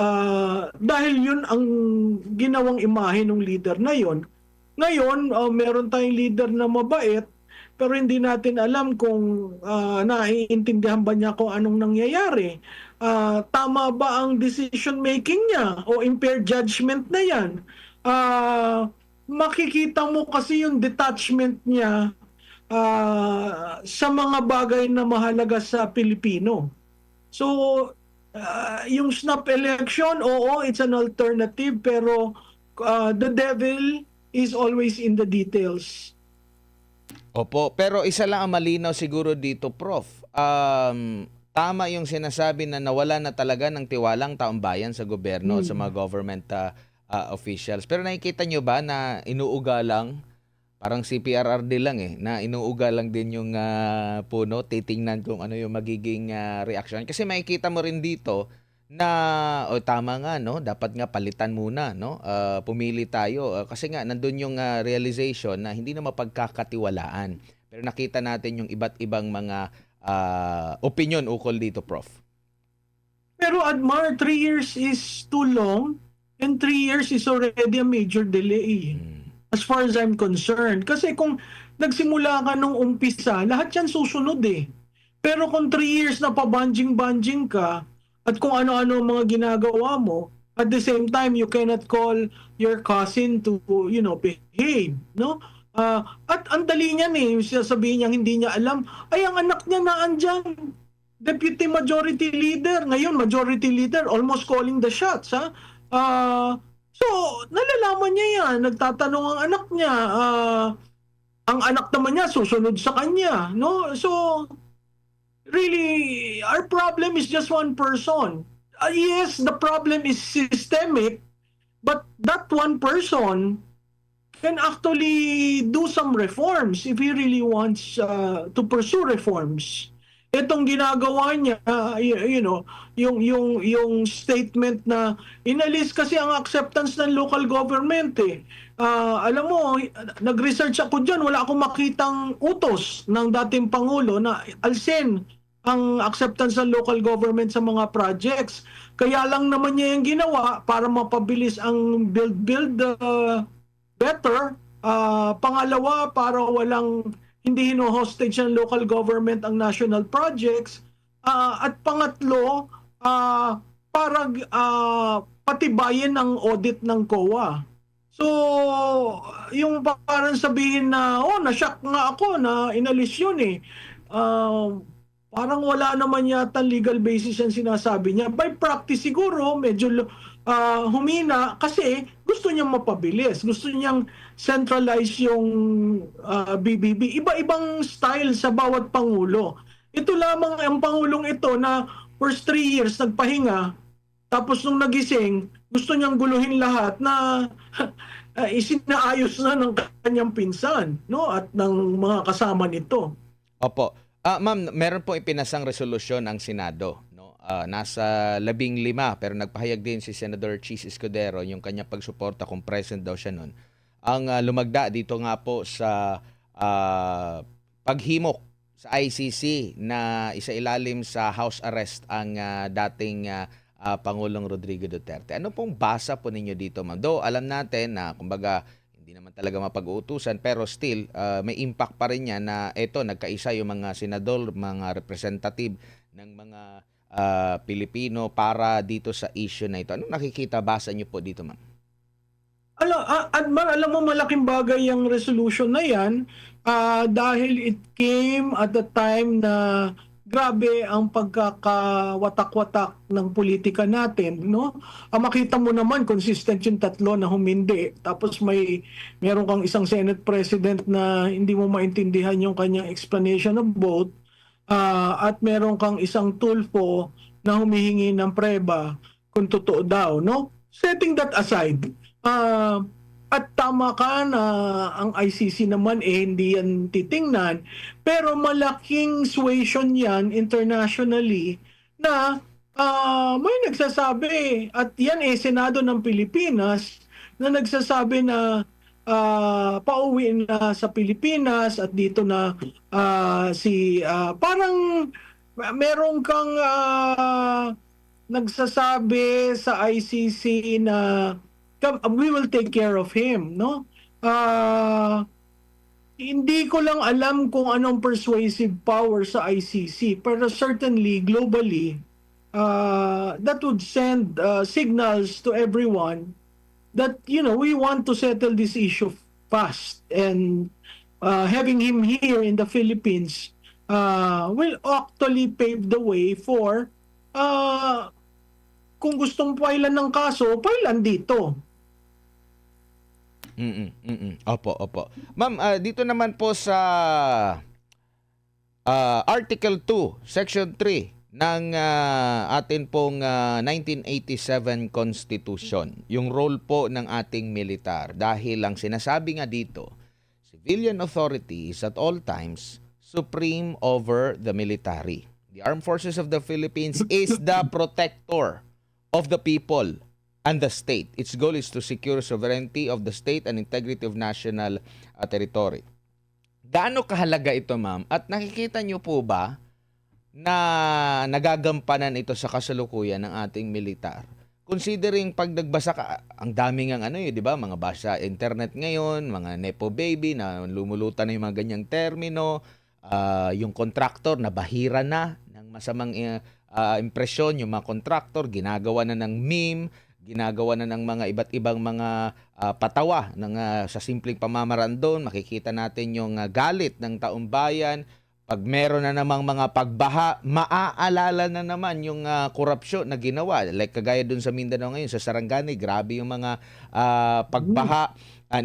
dahil yun ang ginawang imahe ng leader na yun. Ngayon, meron tayong leader na mabait, pero hindi natin alam kung naiintindihan ba niya kung anong nangyayari. Tama ba ang decision making niya o impaired judgment na yan? Makikita mo kasi yung detachment niya sa mga bagay na mahalaga sa Pilipino. So, yung snap election, oo, it's an alternative, pero the devil is always in the details. Opo, pero isa lang ang malinaw siguro dito, Prof. Tama yung sinasabi na nawala na talaga ng tiwalang taong bayan sa gobyerno o sa mga government officials. Pero nakikita nyo ba na inuugalang, parang CPRRD lang na inuugalang din yung puno, titingnan kung ano yung magiging reaction. Kasi makikita mo rin dito na, tama nga, no? Dapat nga palitan muna, no? Pumili tayo. Kasi nga, nandun yung realization na hindi na mapagkakatiwalaan. Pero nakita natin yung iba't ibang mga opinion ukol dito, Prof. Pero Admar, 3 years is too long, and 3 years is already a major delay. As far as I'm concerned. Kasi kung nagsimula ka nung umpisa, lahat yan susunod eh. Pero kung 3 years na pabanjing-banjing ka, at kung ano-ano ang mga ginagawa mo, at the same time, you cannot call your cousin to, behave, no? At ang dali niyan sasabihin niya hindi niya alam, ay ang anak niya na andyan, deputy majority leader, ngayon majority leader, almost calling the shots, ha? So, nalalaman niya yan, nagtatanong ang anak niya, ang anak naman niya susunod sa kanya, no? So, really, our problem is just one person. Yes, the problem is systemic, but that one person can actually do some reforms if he really wants to pursue reforms. Itong ginagawa niya, yung statement na inalis kasi ang acceptance ng local government eh. Alam mo, nag-research ako dyan, wala akong makitang utos ng dating Pangulo na alsin ang acceptance ng local government sa mga projects. Kaya lang naman niya yung ginawa para mapabilis ang build better. Pangalawa, para hindi hino-hostage ng local government ang national projects. At pangatlo, para patibayin ang audit ng COA. So, yung parang sabihin na, na-shock nga ako na inalis yun eh. Parang wala naman yata legal basis yung sinasabi niya. By practice siguro, medyo humina kasi gusto niyang mapabilis. Gusto niyang centralize yung BBB. Iba-ibang style sa bawat Pangulo. Ito lamang ang Pangulong ito na first 3 years nagpahinga, tapos nung nagising, gusto niyang guluhin lahat na isinaayos na ng kanyang pinsan, no? At ng mga kasama nito. Opo. Ma'am, meron po ipinasang resolusyon ang Senado, no? Nasa 15 pero nagpahayag din si Senator Chis Escudero yung kanya pagsuporta kung present daw siya noon. Ang lumagda dito nga po sa paghimok sa ICC na isailalim sa house arrest ang dating Pangulong Rodrigo Duterte. Ano pong basa po ninyo dito, ma'am? Though alam natin na kumbaga hindi naman talaga mapag-uutusan, pero still may impact pa rin yan na eto, nagkaisa yung mga senador, mga representative ng mga Pilipino para dito sa issue na ito. Anong nakikita, basa nyo po dito, ma'am? Admar, alam mo malaking bagay yung resolution na yan dahil it came at the time na grabe ang pagkakawatak-watak ng politika natin, no? Makita mo naman consistent yung tatlo na humindi. Tapos meron kang isang Senate President na hindi mo maintindihan yung kanyang explanation of vote, at meron kang isang Tulfo na humihingi ng preba kung totoo daw, no? Setting that aside, at tama ka na ang ICC naman hindi yan titingnan, pero malaking suasion yan internationally na may nagsasabi, at yan Senado ng Pilipinas na nagsasabi na pauwi na sa Pilipinas at dito na parang meron kang nagsasabi sa ICC na we will take care of him, no? Ah, hindi ko lang alam kung anong persuasive power sa ICC, pero certainly globally, that would send signals to everyone that we want to settle this issue fast, and having him here in the Philippines will actually pave the way for uh, kung gustong pailan ng kaso, pailan dito. Opo, opo. Ma'am, dito naman po sa Article 2, Section 3 ng atin pong 1987 Constitution, yung role po ng ating militar. Dahil ang sinasabi nga dito, civilian authority is at all times supreme over the military. The Armed Forces of the Philippines is the protector of the people and the state. Its goal is to secure sovereignty of the state and integrity of national territory. Gaano kahalaga ito, ma'am? At nakikita niyo po ba na nagagampanan ito sa kasalukuyan ng ating militar? Considering pag nagbasa ka, ang daming ang di ba? Mga basa internet ngayon, mga nepo baby na lumulutan na yung mga ganyang termino, yung contractor na bahira na ng masamang impresyon, yung mga contractor ginagawa na ng meme, ginagawa na ng mga iba't ibang mga patawa sa simpleng pamamaraan doon. Makikita natin yung galit ng taong bayan. Pag meron na namang mga pagbaha, maaalala na naman yung korupsyon na ginawa. Like kagaya doon sa Mindanao ngayon, sa Sarangani, grabe yung mga pagbaha.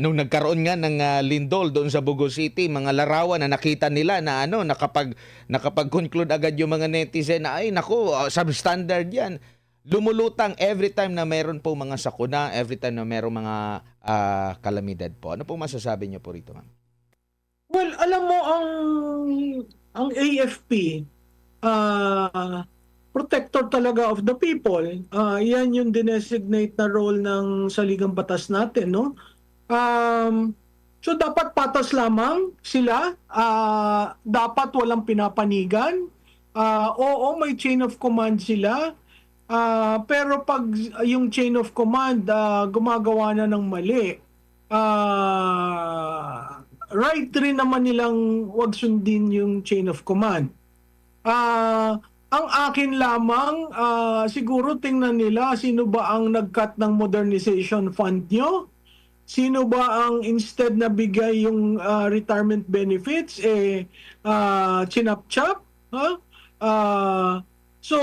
Nung nagkaroon nga ng lindol doon sa Bugo City, mga larawan na nakita nila na nakapag-conclude agad yung mga netizen na ay naku, substandard yan. Lumulutang every time na meron po mga sakuna, every time na meron mga kalamidad po. Ano po masasabi niyo po rito, ma'am? Well, alam mo, ang AFP, protector talaga of the people. Yan yung dinesignate na role ng saligang batas natin, no? So dapat patas lamang sila, dapat walang pinapanigan. Oo, may chain of command sila. Pero pag yung chain of command gumagawa na ng mali, right rin naman nilang wag sundin yung chain of command. Ang akin lamang, siguro tingnan nila sino ba ang nag-cut ng modernization fund nyo? Sino ba ang instead na bigay yung retirement benefits, chinap-chap? So,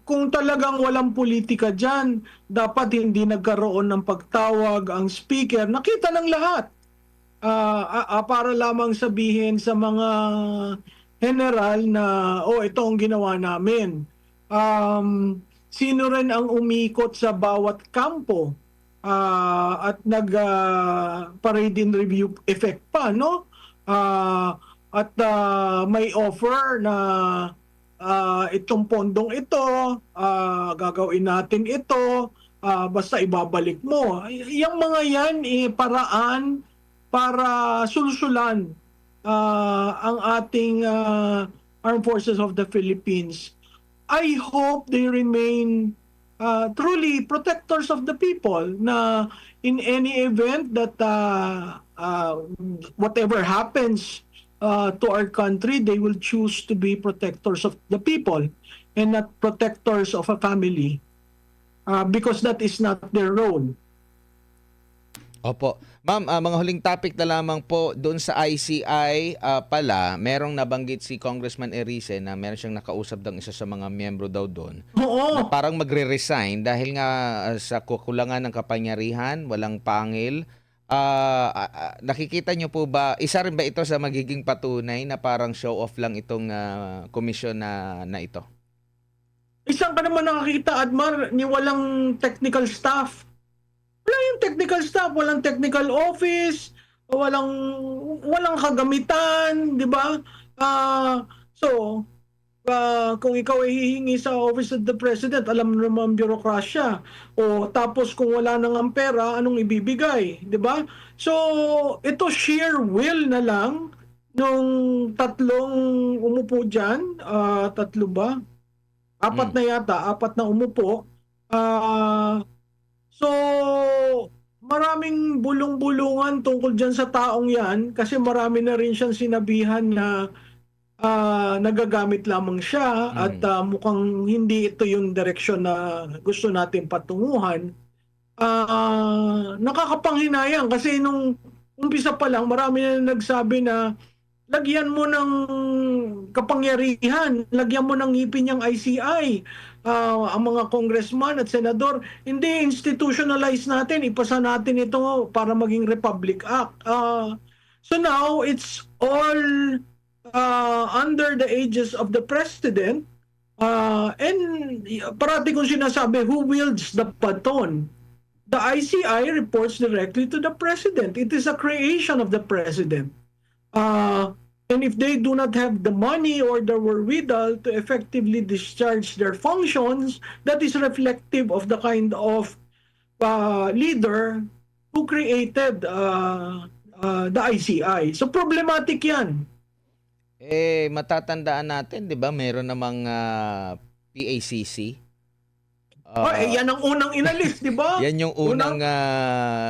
kung talagang walang politika dyan, dapat hindi nagkaroon ng pagtawag ang speaker. Nakita ng lahat. Para lamang sabihin sa mga general na, ito ang ginawa namin. Sino rin ang umikot sa bawat kampo at nag-parade in review effect pa, no? At may offer na itong pondong ito, gagawin natin ito, basta ibabalik mo. Yung mga yan, paraan para sulsulan ang ating Armed Forces of the Philippines. I hope they remain truly protectors of the people, na in any event that whatever happens to our country, they will choose to be protectors of the people and not protectors of a family, because that is not their role. Opo. Ma'am, mga huling topic na lamang po doon sa ICI pala, merong nabanggit si Congressman Erice na meron siyang nakausap ng isa sa mga miyembro daw doon. Oo. Na parang magre-resign dahil nga sa kukulangan ng kapangyarihan, walang pangil. Nakikita niyo po ba, isa rin ba ito sa magiging patunay na parang show off lang itong komisyon na ito? Isang ka naman nakakita, Admar, ni walang technical staff. Wala yung technical staff, walang technical office, walang kagamitan, di ba? So, kung ikaw ay hihingi sa Office of the President, alam mo naman bureaucracia. O tapos kung wala nang ang pera, anong ibibigay, di ba? So, ito sheer will na lang nung tatlong umupo dyan, tatlo ba? Apat na yata, apat na umupo. Ah, so, maraming bulong-bulungan tungkol dyan sa taong yan kasi marami na rin siyang sinabihan na nagagamit lamang siya at Mm. mukhang hindi ito yung direksyon na gusto natin patunguhan. Nakakapanghinayang kasi nung umpisa pa lang marami na nagsabi na lagyan mo ng kapangyarihan, lagyan mo ng ngipin yung ICI. Ang mga congressman at senador, hindi institutionalize natin, ipasa natin ito para maging Republic Act. So now, it's all under the aegis of the President. And parati kong sinasabi, who wields the baton? The ICI reports directly to the President. It is a creation of the President. And if they do not have the money or the wherewithal to effectively discharge their functions, that is reflective of the kind of leader who created the ICI. So problematic yan. Matatandaan natin, 'di ba, meron namang PACC. Yan ang unang inalis, di ba? Yan yung unang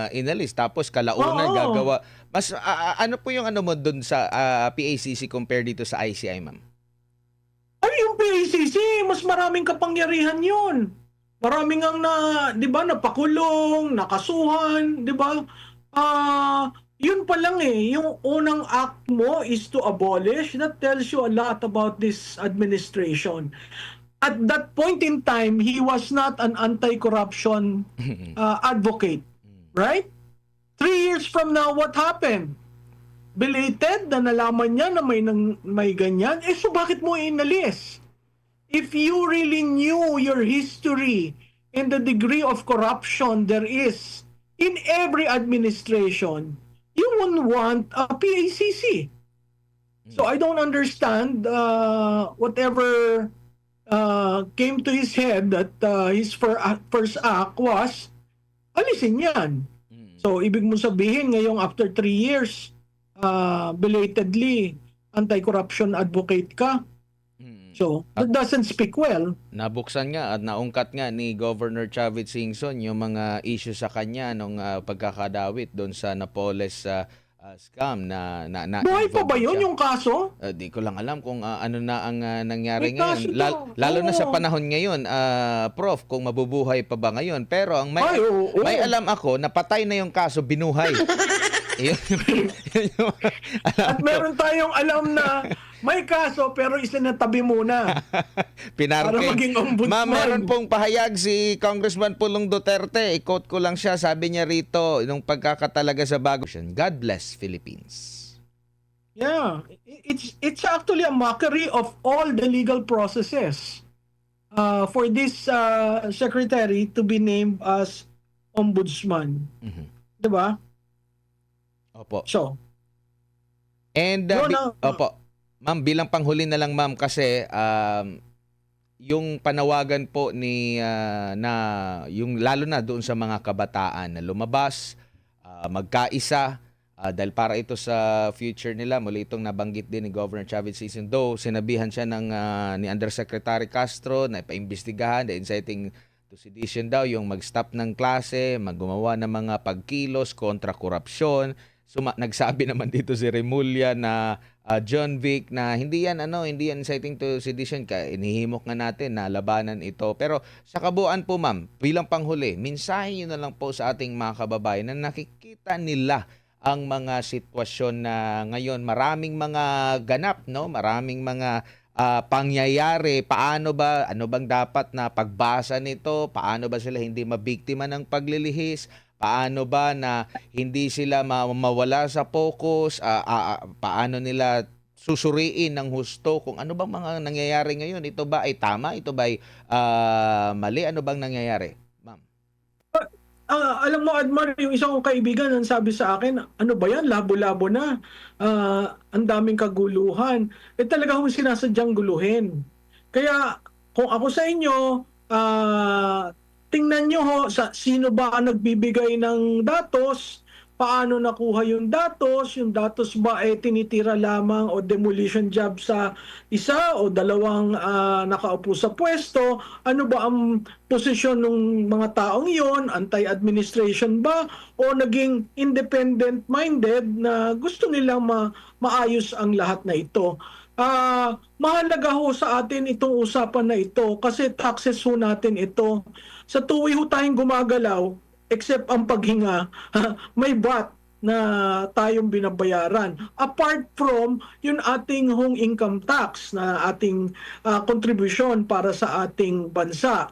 inalis, tapos kalaunan Oo. gagawa. Mas ano po yung ano mo dun sa PACC compare dito sa ICI, ma'am? Ay, yung PACC, mas maraming kapangyarihan yun. Maraming ang di ba, napakulong, nakasuhan, di ba? Yun pa lang yung unang act mo is to abolish. That tells you a lot about this administration. At that point in time, he was not an anti-corruption advocate, right? 3 years from now, what happened? Belated na nalaman niya na may ganyan. So bakit mo inalis? If you really knew your history and the degree of corruption there is in every administration, you wouldn't want a PACC. So I don't understand whatever came to his head that his first act was alisin yan. So ibig mo sabihin ngayong after 3 years belatedly anti-corruption advocate ka. So that doesn't speak well. Nabuksan nga at naungkat nga ni Governor Chavit Singson yung mga issue sa kanya nung pagkakadawit doon sa Napoles scam na Buhay pa ba yun yung kaso? Di ko lang alam kung ano na ang nangyari May kaso ngayon. to. Lalo na sa Oo. panahon ngayon, Prof, kung mabubuhay pa ba ngayon. Pero ang Ay, oo. may alam ako, napatay na yung kaso, binuhay. Yun yung alam At ko. meron tayong alam na may kaso pero isinatabi muna Pinarke. para maging ombudsman. Ma'am, meron pong pahayag si Congressman Pulong Duterte. I-quote ko lang siya. Sabi niya rito, nung pagkakatalaga sa bago. God bless Philippines. Yeah, it's actually a mockery of all the legal processes for this secretary to be named as ombudsman. Mhm. 'Di ba? Opo. So, And opo. Ma'am, bilang panghuli na lang, ma'am, kasi yung panawagan po ni na yung lalo na doon sa mga kabataan na lumabas, magkaisa dahil para ito sa future nila. Muli itong nabanggit din ni Governor Chavit Singson, though sinabihan siya ng ni Undersecretary Castro na ipaimbestigahan, the inciting to sedition daw, yung mag-stop ng klase, maggumawa ng mga pagkilos kontra korupsyon. Nagsabi naman dito si Remulla na John Vic na hindi yan inciting to sedition, inihimok nga natin na labanan ito. Pero sa kabuuan po, ma'am, bilang panghuli, mensahe niyo na lang po sa ating mga kababayan na nakikita nila ang mga sitwasyon na ngayon, maraming mga ganap, no? Maraming mga pangyayari. Ano bang dapat na pagbasa nito? Paano ba sila hindi mabiktima ng paglilihis? Paano ba na hindi sila mawala sa focus? Paano nila susuriin ng husto kung ano bang mga nangyayari ngayon? Ito ba ay tama? Ito ba ay mali? Ano bang nangyayari, ma'am? alam mo, Admar, yung isang kong kaibigan ang sabi sa akin, ano ba yan? Labo-labo na. Ang daming kaguluhan. Talaga akong sinasadyang guluhin. Kaya kung ako sa inyo, tingnan nyo sino ba ang nagbibigay ng datos paano nakuha yung datos ba ay tinitira lamang o demolition job sa isa o dalawang nakaupo sa pwesto, ano ba ang posisyon ng mga taong yon, anti-administration ba o naging independent-minded na gusto nilang maayos ang lahat na ito. Mahalaga ho sa atin itong usapan na ito kasi taxes ho natin ito. Sa tuwi ho tayong gumagalaw, except ang paghinga, may VAT na tayong binabayaran. Apart from yung ating home income tax na ating kontribusyon para sa ating bansa.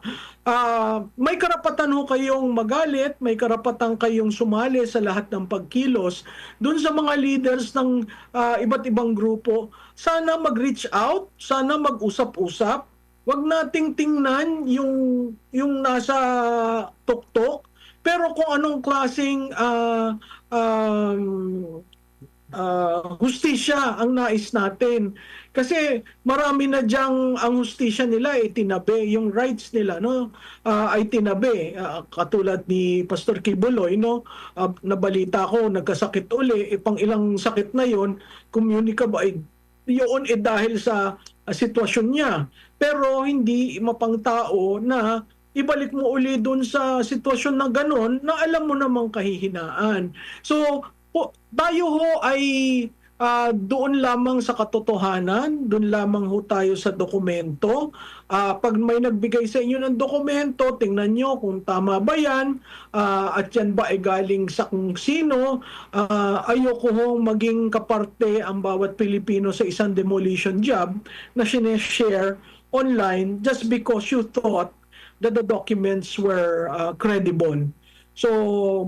May karapatan ho kayong magalit, may karapatan kayong sumali sa lahat ng pagkilos. Doon sa mga leaders ng iba't ibang grupo, sana mag-reach out, sana mag-usap-usap. Wag nating tingnan yung nasa tuktok, pero kung anong klaseng hustisya ang nais natin. Kasi marami na diyang ang hustisya nila ay tinabi, yung rights nila ay tinabi. Katulad ni Pastor Kibuloy, nabalita ko nagkasakit uli, pang ilang sakit na yon, communicable yun dahil sa sitwasyon niya. Pero hindi mapangtao na ibalik mo uli dun sa sitwasyon na gano'n na alam mo namang kahihinaan. So, tayo ho ay doon lamang sa katotohanan, doon lamang ho tayo sa dokumento. Pag may nagbigay sa inyo ng dokumento, tingnan nyo kung tama ba yan, at yan ba ay galing sa kung sino. Ayoko hong maging kaparte ang bawat Pilipino sa isang demolition job na sineshare online just because you thought that the documents were credible. So,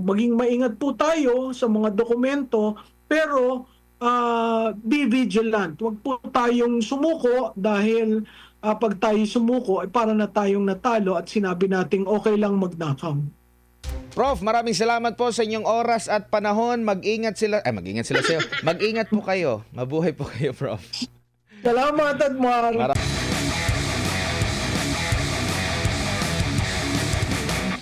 maging maingat po tayo sa mga dokumento, pero be vigilant. Huwag po tayong sumuko dahil pag tayo sumuko, ay para na tayong natalo at sinabi nating okay lang magnakaw. Prof, maraming salamat po sa inyong oras at panahon. Mag-ingat sila sa'yo. Mag-ingat po kayo. Mabuhay po kayo, Prof. Salamat, Admar.